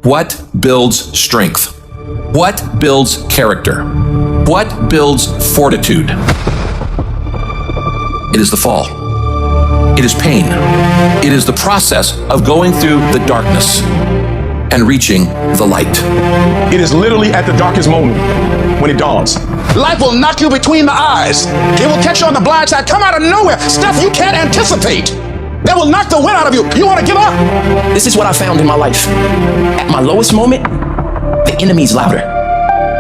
What builds strength? What builds character? What builds fortitude? It is the fall. It is pain. It is the process of going through the darkness and reaching the light. It is literally at the darkest moment when it dawns. Life will knock you between the eyes. It will catch you on the blind side, come out of nowhere, stuff you can't anticipate. That will knock the wind out of you. You want to give up? This is what I found in my life. At my lowest moment, the enemy's louder.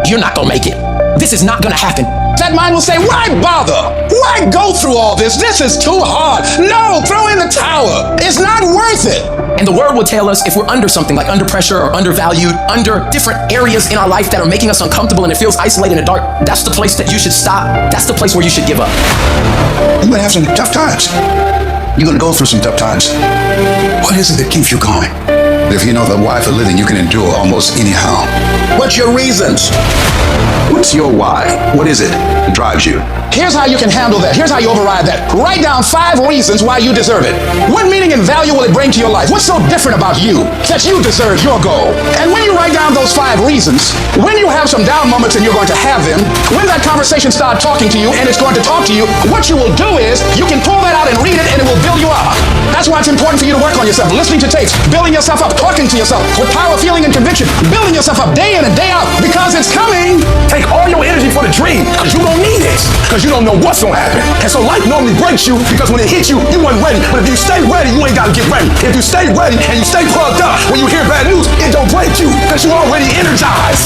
You're not gonna make it. This is not gonna happen. That mind will say, why bother? Why go through all this? This is too hard. No, throw in the towel. It's not worth it. And the word will tell us if we're under something like under pressure or undervalued, under different areas in our life that are making us uncomfortable and it feels isolated and dark, that's the place that you should stop. That's the place where you should give up. You're gonna have some tough times. You're gonna go through some tough times. What is it that keeps you going? If you know the why for living, you can endure almost anyhow. What's your reasons? What's your why? What is it that drives you? Here's how you can handle that. Here's how you override that. Write down 5 reasons why you deserve it. What meaning and value will it bring to your life? What's so different about you that you deserve your goal? And when you write down those 5 reasons, when you have some down moments, and you're going to have them, when that conversation starts talking to you and it's going to talk to you, what you will do is you can pull that out and read it and it will build you up. That's why it's important for you to work on yourself, listening to tapes, building yourself up, talking to yourself with power, feeling, and conviction, building yourself up day in and day out because it's coming. Take all your energy for the dream because you're going to need it because you don't know what's going to happen. And so life normally breaks you because when it hits you, you weren't ready. But if you stay ready, you ain't got to get ready. If you stay ready and you stay plugged up, when you hear bad news, it don't break you because you're already energized.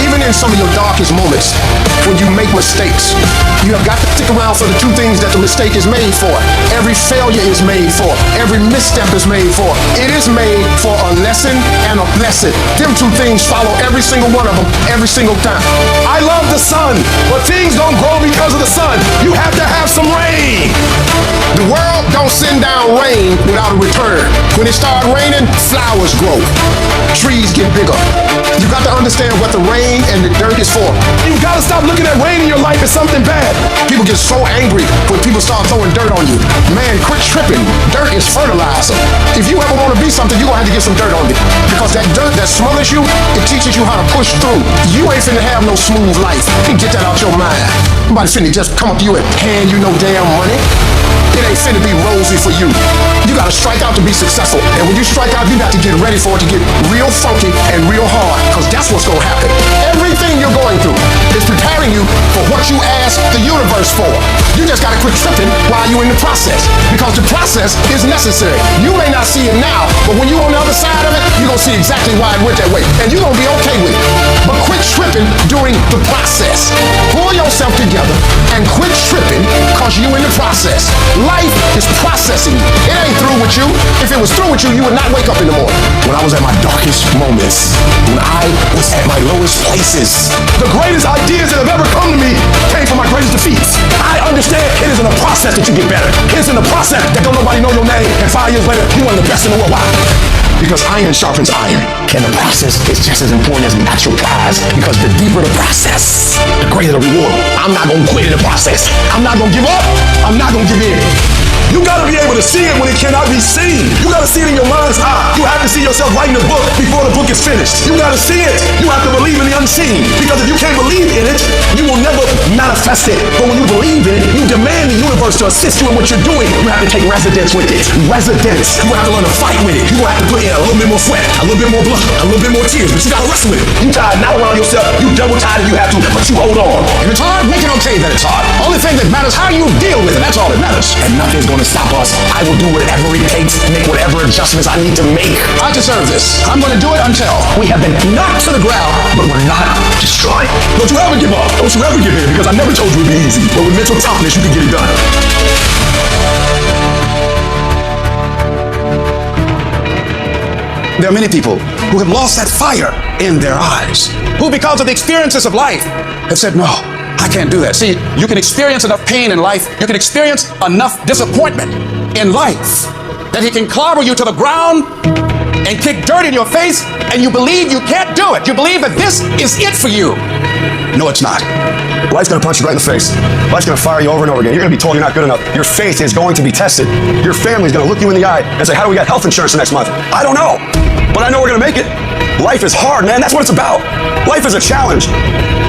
Even in some of your darkest moments, when you make mistakes, you have got to stick around for the 2 things that the mistake is made for. Every failure is made for. Every misstep is made for. It is made for a lesson and a blessing. Them 2 things follow every single one of them, every single time. I love the sun, but things don't grow because of the sun. You have to have some rain. The world don't send down rain without a return. When it starts raining, flowers grow. Trees get bigger. You got to understand what the rain and the dirt is for. You got to stop looking at rain in your life as something bad. People get so angry when people start throwing dirt on you. Man, quit tripping. Dirt is fertilizer. If you ever want to be something, you're going to have to get some dirt on you. Because that dirt that smothers you, it teaches you how to push through. You ain't finna have no smooth life. You get that out your mind. Nobody finna just come up to you and hand you no damn money. It ain't finna be rosy for you. You gotta strike out to be successful. And when you strike out, you got to get ready for it to get real funky and real hard. Because that's what's gonna happen. Everything you're going through is preparing you for what you ask the universe for. You just gotta quit tripping while you're in the process. Because the process is necessary. You may not see it now, but when you're on the other side of it, you're gonna see exactly why it went that way. And you're gonna be okay with it. But quit tripping during the process. Pull yourself together and quit tripping because you're in the process. Life is processing you. It ain't through with you. If it was through with you, you would not wake up in the morning. When I was at my darkest moments, when I was at my lowest places, the greatest ideas that have ever come to me came from my greatest defeats. I understand it is in the process that you get better. It's in the process that don't nobody know your name, and 5 years later, you're one of the best in the world. Why? Because iron sharpens iron. And the process is just as important as the actual prize. Because the deeper the process, the greater the reward. I'm not going to quit in the process. I'm not going to give up. I'm not going to give in. You got to be able to see it when it cannot be seen. You got to see it in your mind's eye. You have to see yourself writing a book before the book is finished. You got to see it. You have to believe in the unseen. Because if you can't believe in it, you will never manifest it. But when you believe in it, you demand the universe to assist you in what you're doing. You have to take residence with it. Residence. You have to learn to fight with it. You will have to put in a little bit more sweat, a little bit more blood, a little bit more tears. But you got to wrestle with it. You tired now around yourself. You double tired if you have to, but you hold on. If it's hard, make it okay that it's hard. Only thing that matters how you deal with it. That's all that matters. And nothing's going to stop us. I will do whatever it takes, make whatever adjustments I need to make. I deserve this. I'm going to do it until we have been knocked to the ground, but we're not destroyed. Don't you ever give up. Don't you ever give in, because I never told you it'd be easy. But with mental toughness, you can get it done. There are many people who have lost that fire in their eyes, who because of the experiences of life have said, no, I can't do that. See, you can experience enough pain in life, you can experience enough disappointment in life that he can clobber you to the ground and kick dirt in your face, and you believe you can't do it. You believe that this is it for you. No, it's not. Life's going to punch you right in the face. Life's going to fire you over and over again. You're going to be told you're not good enough. Your faith is going to be tested. Your family's going to look you in the eye and say, how do we get health insurance the next month? I don't know. But I like it? Life is hard, man. That's what it's about. Life is a challenge.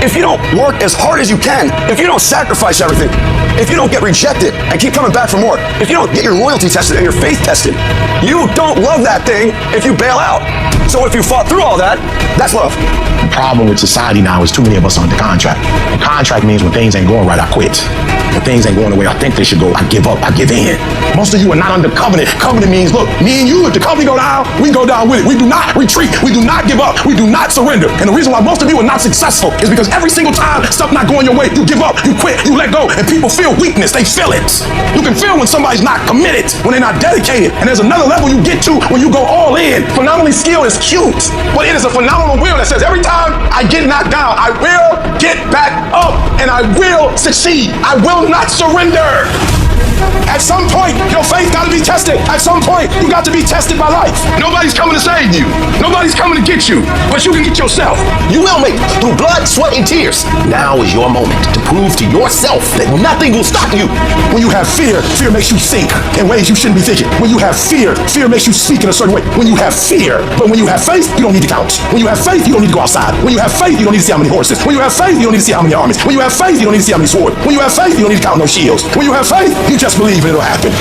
If you don't work as hard as you can, if you don't sacrifice everything, if you don't get rejected and keep coming back for more, if you don't get your loyalty tested and your faith tested, you don't love that thing if you bail out. So if you fought through all that, that's love. The problem with society now is too many of us are under contract. And contract means when things ain't going right, I quit. When things ain't going the way I think they should go, I give up, I give in. Most of you are not under covenant. Covenant means, look, me and you, if the company go down, we go down with it. We do not retreat. We do not give up. We do not surrender. And the reason why most of you are not successful is because every single time stuff not going your way, you give up, you quit, you let go, and people feel weakness. They feel it. You can feel when somebody's not committed, when they're not dedicated. And there's another level you get to when you go all in. Phenomenally skilled is cute, but it is a phenomenal will that says every time I get knocked down, I will get back up and I will succeed. I will not surrender. At some point, your faith got to be tested. At some point, you got to be tested by life. Nobody's coming to save you. Nobody's coming to get you, but you can get yourself. You will make it through blood, sweat, and tears. Now is your moment to prove to yourself that nothing will stop you. When you have fear, fear makes you think in ways you shouldn't be thinking. When you have fear, fear makes you speak in a certain way. When you have fear, but when you have faith, you don't need to count. When you have faith, you don't need to go outside. When you have faith, you don't need to see how many horses. When you have faith, you don't need to see how many armies. When you have faith, you don't need to see how many swords. When you have faith, you don't need to count no shields. When you have faith, you just believe it'll happen.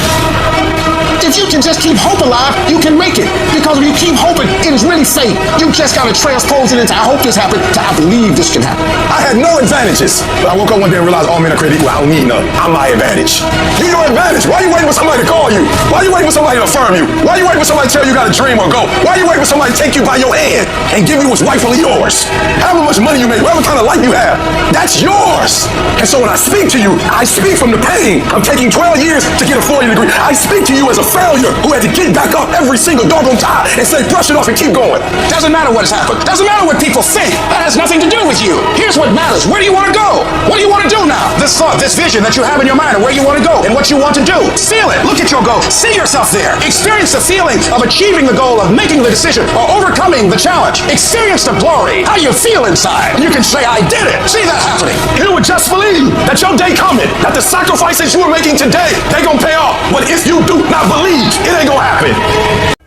If you can just keep hope alive, you can make it. Because if you keep hoping, it is really faith. You just got to transpose it into I hope this happens to I believe this can happen. I had no advantages, but I woke up one day and realized all men are created equal. I don't need none. I'm my advantage. You're your advantage. Why are you waiting for somebody to call you? Why are you waiting for somebody to affirm you? Why are you waiting for somebody to tell you got a dream or go? Why are you waiting for somebody to take you by your hand and give you what's rightfully yours? However much money you make, whatever kind of life you have, that's yours. And so when I speak to you, I speak from the pain of taking 12 years to get a 4-year degree. I speak to you as a failure who had to get back up every single doggone time and say, brush it off and keep going. Doesn't matter what has happened. Doesn't matter what people think. That has nothing to do with you. Here's what matters. Where do you want to go? What do you want to do now? This thought, this vision that you have in your mind of where you want to go and what you want to do. Feel it. Look at your goal. See yourself there. Experience the feeling of achieving the goal, of making the decision, or overcoming the challenge. Experience the glory. How you feel inside. You can say, I did it. See that happening. You would just believe that your day coming, that the sacrifices you are making today, they gonna pay off. But if you do not believe, it ain't gonna happen.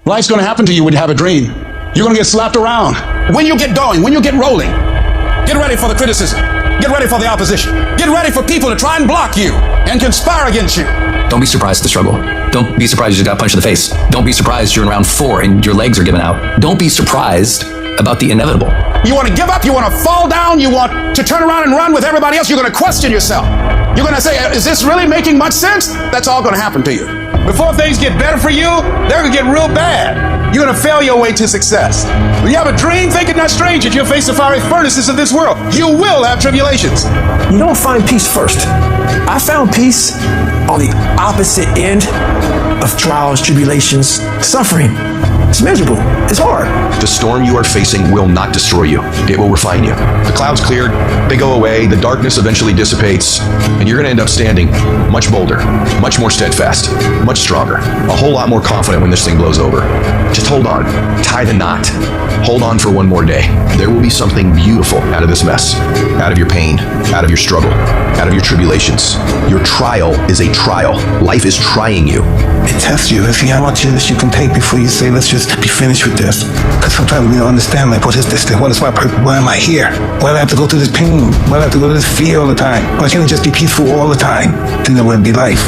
Life's going to happen to you when you have a dream. You're going to get slapped around. When you get going, when you get rolling, get ready for the criticism. Get ready for the opposition. Get ready for people to try and block you and conspire against you. Don't be surprised at the struggle. Don't be surprised you just got punched in the face. Don't be surprised you're in round 4 and your legs are giving out. Don't be surprised about the inevitable. You want to give up, you want to fall down, you want to turn around and run with everybody else, you're going to question yourself. You're going to say, is this really making much sense? That's all going to happen to you. Before things get better for you, they're going to get real bad. You're going to fail your way to success. When you have a dream, think it not strange that you'll face the fiery furnaces of this world. You will have tribulations. You don't find peace first. I found peace on the opposite end of trials, tribulations, suffering. It's miserable. It's hard. The storm you are facing will not destroy you. It will refine you. The clouds cleared, they go away, the darkness eventually dissipates, and you're going to end up standing much bolder, much more steadfast, much stronger, a whole lot more confident when this thing blows over. Just hold on. Tie the knot. Hold on for one more day. There will be something beautiful out of this mess, out of your pain, out of your struggle, out of your tribulations. Your trial is a trial. Life is trying you. It tests you to see how much of this you can take before you say, let's just be finished with this. Because sometimes we don't understand, like, what is this thing? What is my purpose? Why am I here? Why do I have to go through this pain? Why do I have to go through this fear all the time? Why can't it just be peaceful all the time? Then there wouldn't be life.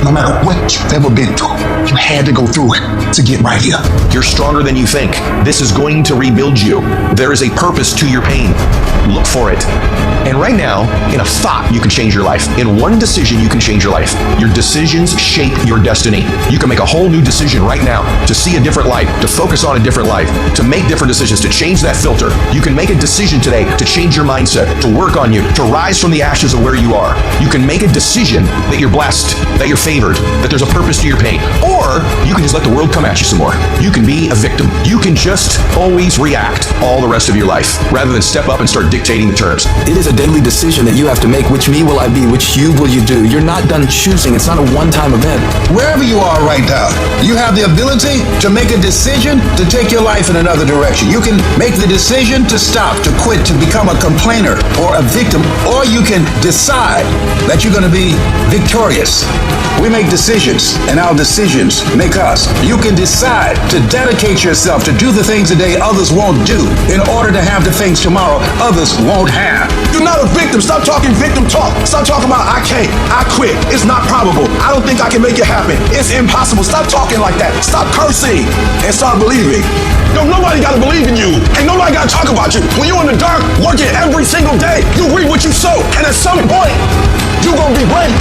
No matter what you've ever been through, you had to go through it to get right here. You're stronger than you think. This is going to rebuild you. There is a purpose to your pain. Look for it. And right now, in a thought, you can change your life. In one decision, you can change your life. Your decisions shape your destiny. You can make a whole new decision right now to see a different life, to focus on a different life, to make different decisions, to change that filter. You can make a decision today to change your mindset, to work on you, to rise from the ashes of where you are. You can make a decision that you're blessed, that you're favored, that there's a purpose to your pain. Or you can just let the world come at you some more. You can be a victim. You can just always react all the rest of your life rather than step up and start dictating the terms. It is a a daily decision that you have to make. Which me will I be? Which you will you do? You're not done choosing. It's not a one-time event. Wherever you are right now, you have the ability to make a decision to take your life in another direction. You can make the decision to stop, to quit, to become a complainer or a victim, or you can decide that you're going to be victorious. We make decisions, and our decisions make us. You can decide to dedicate yourself to do the things today others won't do in order to have the things tomorrow others won't have. You're not a victim. Stop talking victim talk. Stop talking about I can't, I quit, it's not probable, I don't think I can make it happen, it's impossible. Stop talking like that. Stop cursing and start believing. No, nobody got to believe in you. Ain't nobody got to talk about you. When you're in the dark, working every single day, you reap what you sow. And at some point, you're going to be great.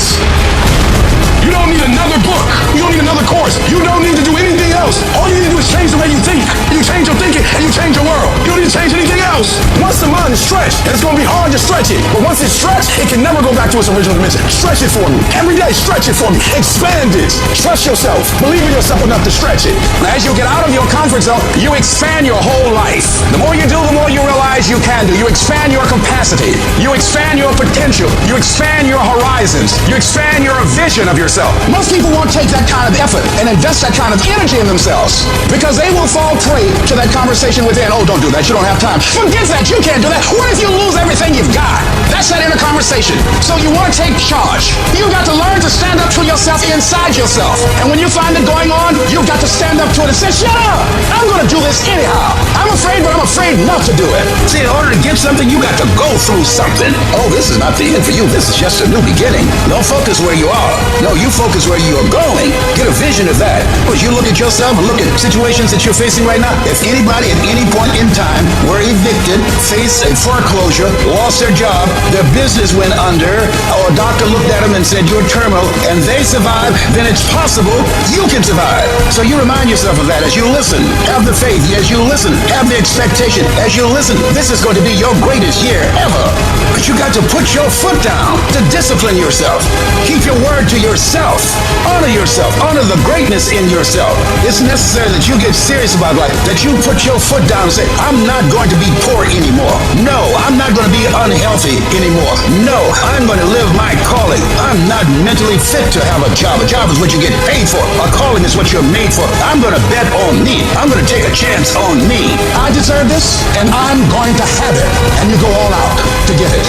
You don't need another book. You don't need another course. You don't need to do anything else. All you need to do is change the way you think. You change your thinking and you change your world. You don't need to change anything else. Once the mind is stretched, and it's going to be hard to stretch it, but once it's stretched, it can never go back to its original dimension. Stretch it for me. Every day, stretch it for me. Expand it. Trust yourself. Believe in yourself enough to stretch it. As you get out of your comfort zone, you expand your whole life. The more you do, the more you realize you can do. You expand your capacity. You expand your potential. You expand your horizons. You expand your vision of yourself. Most people won't take that kind of effort and invest that kind of energy in themselves because they will fall prey to that conversation within. Oh, don't do that. You don't have time. Forget that. You can't do that. What if you lose everything you've got? That's that inner conversation. So you want to take charge. You got to learn to stand up for yourself inside yourself. And when you find it going on, you got to stand up to it and say, shut up. I'm going to do this anyhow. I'm afraid, but I'm afraid not to do it. See, in order to get something, you got to go through something. Oh, this is not the end for you. This is just a new beginning. Don't focus where you are. No, you focus where you are going. Get a vision of that. Because you look at yourself and look at situations that you're facing right now. If anybody at any point in time were evicted, faced a foreclosure, lost their job, their business went under, or a doctor looked at them and said, you're terminal, and they survived, then it's possible you can survive. So you remind yourself of that as you listen. Have the faith as you listen. Have the expectation as you listen. This is going to be your greatest year ever. But you got to put your foot down to discipline yourself. Keep your word to yourself. Honor yourself. Honor the greatness in yourself. It's necessary that you get serious about life, that you put your foot down and say, I'm not going to be poor anymore. No, I'm not going to be unhealthy anymore. No, I'm going to live my calling. I'm not mentally fit to have a job. A job is what you get paid for. A calling is what you're made for. I'm going to bet on me. I'm going to take a chance on me. I deserve this, and I'm going to have it. And you go all out to get it.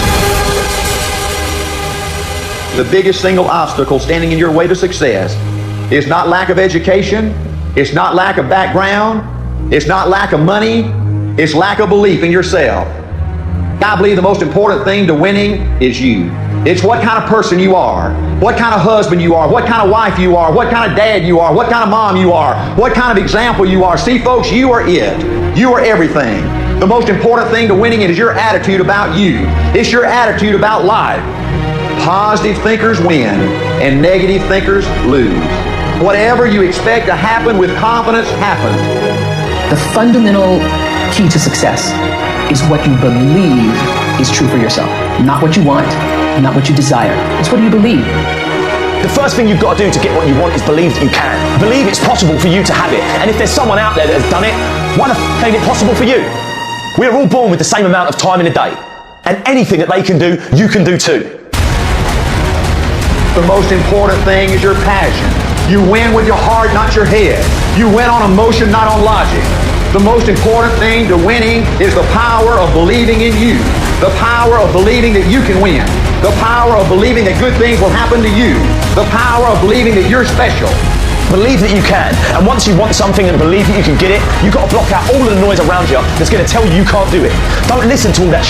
The biggest single obstacle standing in your way to success is not lack of education, it's not lack of background, it's not lack of money, it's lack of belief in yourself. I believe the most important thing to winning is you. It's what kind of person you are, what kind of husband you are, what kind of wife you are, what kind of dad you are, what kind of mom you are, what kind of example you are. See, folks, you are it. You are everything. The most important thing to winning is your attitude about you. It's your attitude about life. Positive thinkers win and negative thinkers lose. Whatever you expect to happen with confidence happens. The fundamental key to success is what you believe is true for yourself. Not what you want, not what you desire. It's what you believe. The first thing you've got to do to get what you want is believe that you can. Believe it's possible for you to have it. And if there's someone out there that has done it, why the f*** ain't it possible for you? We are all born with the same amount of time in a day. And anything that they can do, you can do too. The most important thing is your passion. You win with your heart, not your head. You win on emotion, not on logic. The most important thing to winning is the power of believing in you. The power of believing that you can win. The power of believing that good things will happen to you. The power of believing that you're special. Believe that you can. And once you want something and believe that you can get it, you've got to block out all of the noise around you that's going to tell you you can't do it. Don't listen to all that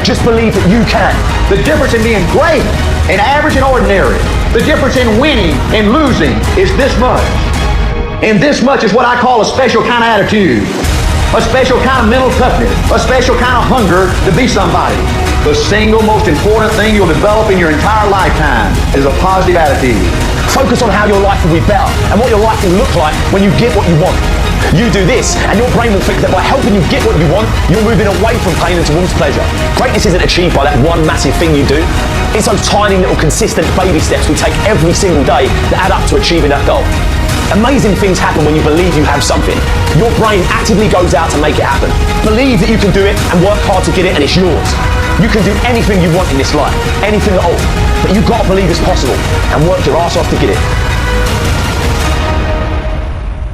Just believe that you can. The difference in being great and average and ordinary, the difference in winning and losing is this much. And this much is what I call a special kind of attitude, a special kind of mental toughness, a special kind of hunger to be somebody. The single most important thing you'll develop in your entire lifetime is a positive attitude. Focus on how your life will be better and what your life will look like when you get what you want. You do this and your brain will think that by helping you get what you want, you're moving away from pain and towards pleasure. Greatness isn't achieved by that one massive thing you do. It's those tiny little consistent baby steps we take every single day that add up to achieving that goal. Amazing things happen when you believe you have something. Your brain actively goes out to make it happen. Believe that you can do it and work hard to get it and it's yours. You can do anything you want in this life, anything at all. But you've got to believe it's possible and work your ass off to get it.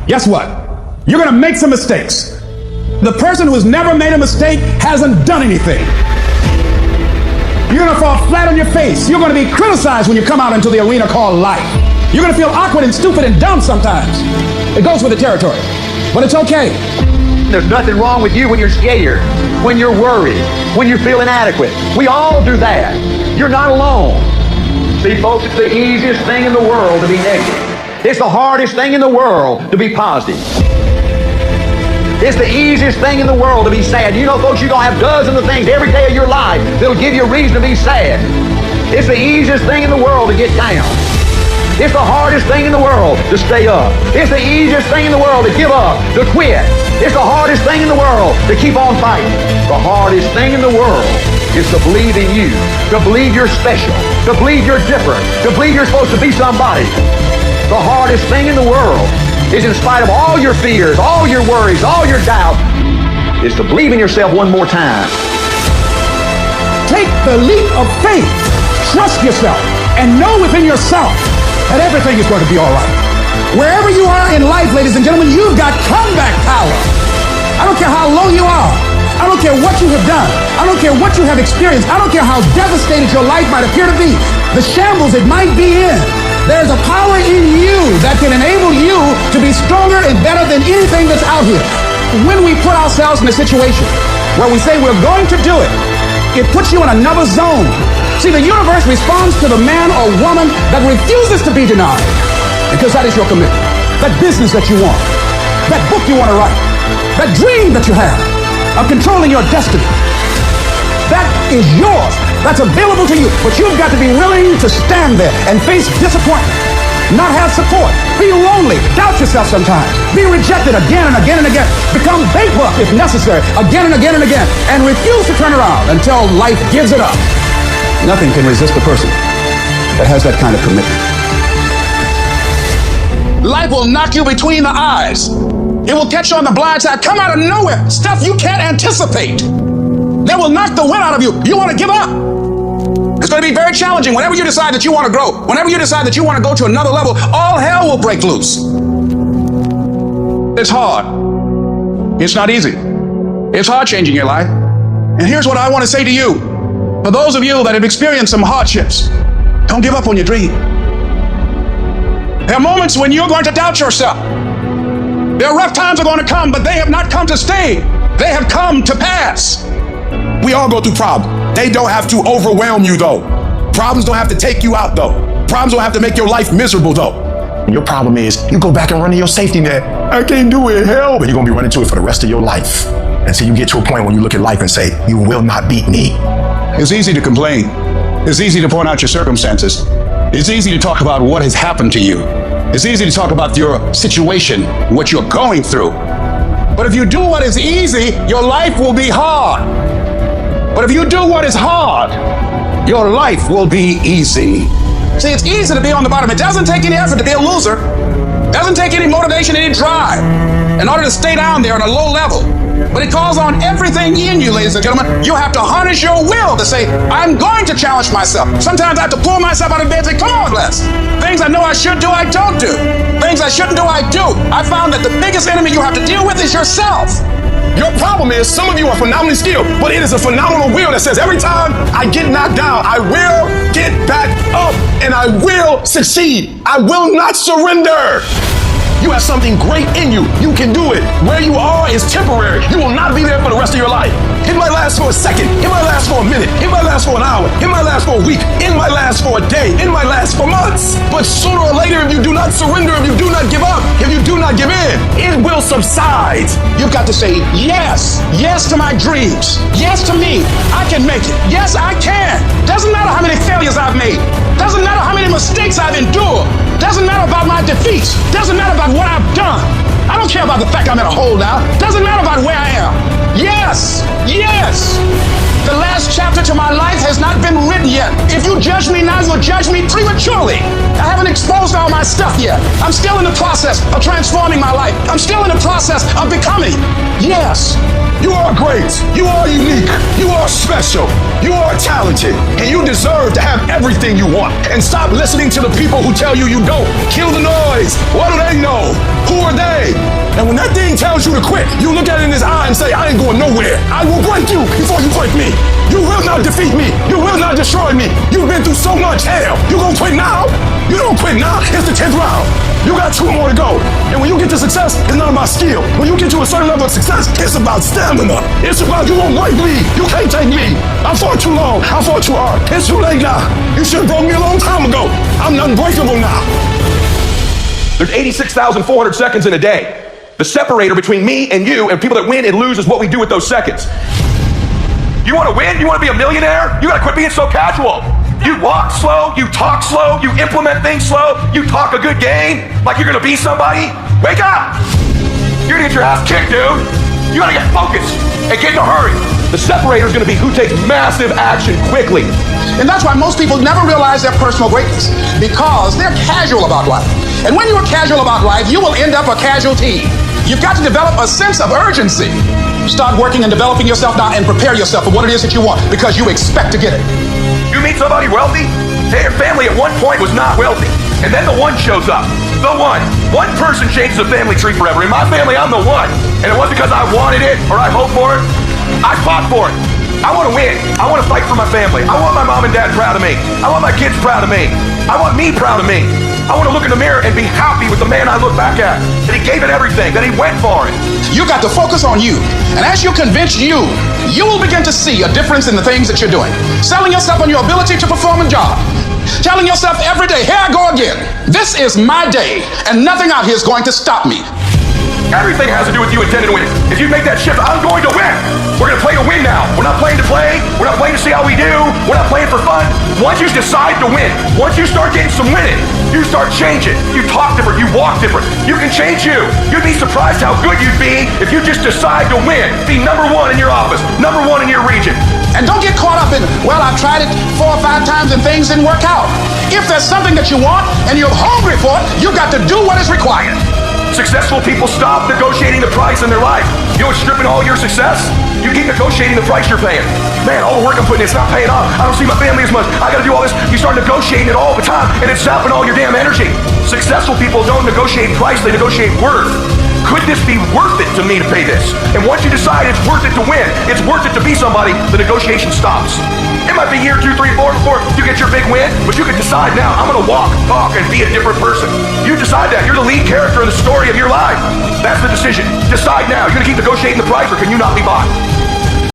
Guess what? You're going to make some mistakes. The person who has never made a mistake hasn't done anything. You're going to fall flat on your face. You're going to be criticized when you come out into the arena called life. You're going to feel awkward and stupid and dumb sometimes. It goes with the territory. But it's okay. There's nothing wrong with you when you're scared, when you're worried, when you feel inadequate. We all do that. You're not alone. See, folks, it's the easiest thing in the world to be negative. It's the hardest thing in the world to be positive. It's the easiest thing in the world to be sad. You know, folks, you're going to have dozens of things every day of your life that'll give you a reason to be sad. It's the easiest thing in the world to get down. It's the hardest thing in the world to stay up. It's the easiest thing in the world to give up, to quit. It's the hardest thing in the world to keep on fighting. The hardest thing in the world is to believe in you, to believe you're special, to believe you're different, to believe you're supposed to be somebody. The hardest thing in the world is, in spite of all your fears, all your worries, all your doubts, is to believe in yourself one more time. Take the leap of faith. Trust yourself and know within yourself that everything is going to be all right. Wherever you are in life, ladies and gentlemen, you've got comeback power. I don't care how low you are. I don't care what you have done. I don't care what you have experienced. I don't care how devastated your life might appear to be, the shambles it might be in. There's a power in you that can enable you to be stronger and better than anything that's out here. When we put ourselves in a situation where we say we're going to do it, it puts you in another zone. See, the universe responds to the man or woman that refuses to be denied, because that is your commitment. That business that you want, that book you want to write, that dream that you have of controlling your destiny, that is yours. That's available to you. But you've got to be willing to stand there and face disappointment, not have support, feel lonely, doubt yourself sometimes, be rejected again and again and again, become bankrupt if necessary, again and again and again, and refuse to turn around until life gives it up. Nothing can resist a person that has that kind of commitment. Life will knock you between the eyes. It will catch you on the blind side, come out of nowhere, stuff you can't anticipate. That will knock the wind out of you. You want to give up. It's going to be very challenging. Whenever you decide that you want to grow, whenever you decide that you want to go to another level, all hell will break loose. It's hard. It's not easy. It's hard changing your life. And here's what I want to say to you. For those of you that have experienced some hardships, don't give up on your dream. There are moments when you're going to doubt yourself. There are rough times are going to come, but they have not come to stay. They have come to pass. We all go through problems. They don't have to overwhelm you, though. Problems don't have to take you out, though. Problems don't have to make your life miserable, though. Your problem is you go back and run to your safety net. I can't do it, hell. But you're going to be running to it for the rest of your life. Until you get to a point when you look at life and say, you will not beat me. It's easy to complain. It's easy to point out your circumstances. It's easy to talk about what has happened to you. It's easy to talk about your situation, what you're going through. But if you do what is easy, your life will be hard. But if you do what is hard, your life will be easy. See, it's easy to be on the bottom. It doesn't take any effort to be a loser. It doesn't take any motivation, any drive in order to stay down there on a low level. But it calls on everything in you, ladies and gentlemen. You have to harness your will to say, I'm going to challenge myself. Sometimes I have to pull myself out of bed and say, come on, Les. Things I know I should do, I don't do. Things I shouldn't do, I do. I found that the biggest enemy you have to deal with is yourself. Your problem is some of you are phenomenally skilled, but it is a phenomenal will that says every time I get knocked down, I will get back up and I will succeed. I will not surrender. You have something great in you. You can do it. Where you are is temporary. You will not be there for the rest of your life. It might last for a second. It might last for a minute. It might last for an hour. It might last for a week. It might last for a day. It might last for months. But sooner or later, if you do not surrender, if you do not give up, if you do not give in, it will subside. You've got to say yes. Yes to my dreams. Yes to me. I can make it. Yes, I can. Doesn't matter how many failures I've made. Doesn't matter how many mistakes I've endured. Doesn't matter about my defeats. Doesn't matter about what I've done. I don't care about the fact I'm in a hole now. Doesn't matter about where I am. Yes, yes. The last chapter to my life has not been written yet. If you judge me now, you'll judge me prematurely. I haven't exposed all my not stuck yet. I'm still in the process of transforming my life. I'm still in the process of becoming. Yes. You are great. You are unique. You are special. You are talented. And you deserve to have everything you want. And stop listening to the people who tell you you don't. Kill the noise. What do they know? Who are they? And when that thing tells you to quit, you look at it in his eye and say, I ain't going nowhere. I will break you before you break me. You will not defeat me. You will not destroy me. You've been through so much hell. You gonna quit now? You don't quit now. It's the 10th round. You got 2 more to go. And when you get to success, it's not about skill. When you get to a certain level of success, it's about stamina. It's about you won't break me. You can't take me. I fought too long. I fought too hard. It's too late now. You should have broke me a long time ago. I'm unbreakable now. There's 86,400 seconds in a day. The separator between me and you and people that win and lose is what we do with those seconds. You want to win? You want to be a millionaire? You got to quit being so casual. You walk slow, you talk slow, you implement things slow, you talk a good game like you're going to be somebody. Wake up! You're going to get your ass kicked, dude. You got to get focused and get in a hurry. The separator is going to be who takes massive action quickly. And that's why most people never realize their personal greatness, because they're casual about life. And when you are casual about life, you will end up a casualty. You've got to develop a sense of urgency. Start working and developing yourself now and prepare yourself for what it is that you want, because you expect to get it. You meet somebody wealthy? Say your family at one point was not wealthy. And then the one shows up. The one. One person changes the family tree forever. In my family, I'm the one. And it wasn't because I wanted it or I hoped for it. I fought for it. I want to win. I want to fight for my family. I want my mom and dad proud of me. I want my kids proud of me. I want me proud of me. I want to look in the mirror and be happy with the man I look back at. That he gave it everything. That he went for it. You got to focus on you. And as you convince you will begin to see a difference in the things that you're doing. Selling yourself on your ability to perform a job. Telling yourself every day, here I go again. This is my day, and nothing out here is going to stop me. Everything has to do with you intending to win. If you make that shift, I'm going to win. We're going to play to win now. We're not playing to play. We're not playing to see how we do. We're not playing for fun. Once you decide to win, once you start getting some winning, you start changing. You talk different. You walk different. You can change you. You'd be surprised how good you'd be if you just decide to win. Be number 1 in your office, number 1 in your region. And don't get caught up in, well, I've tried it 4 or 5 times and things didn't work out. If there's something that you want and you're hungry for it, you've got to do what is required. Successful people stop negotiating the price in their life. You know what's stripping all your success? You keep negotiating the price you're paying. Man, all the work I'm putting in, it's not paying off. I don't see my family as much. I gotta do all this. You start negotiating it all the time, and it's sapping all your damn energy. Successful people don't negotiate price, they negotiate worth. Could this be worth it to me to pay this? And once you decide it's worth it to win, it's worth it to be somebody, the negotiation stops. It might be year 2, 3, 4 before you get your big win, but you can decide now, I'm gonna walk, talk, and be a different person. You decide that. You're the lead character in the story of your life. That's the decision. Decide now. You're gonna keep negotiating the price, or can you not be bought?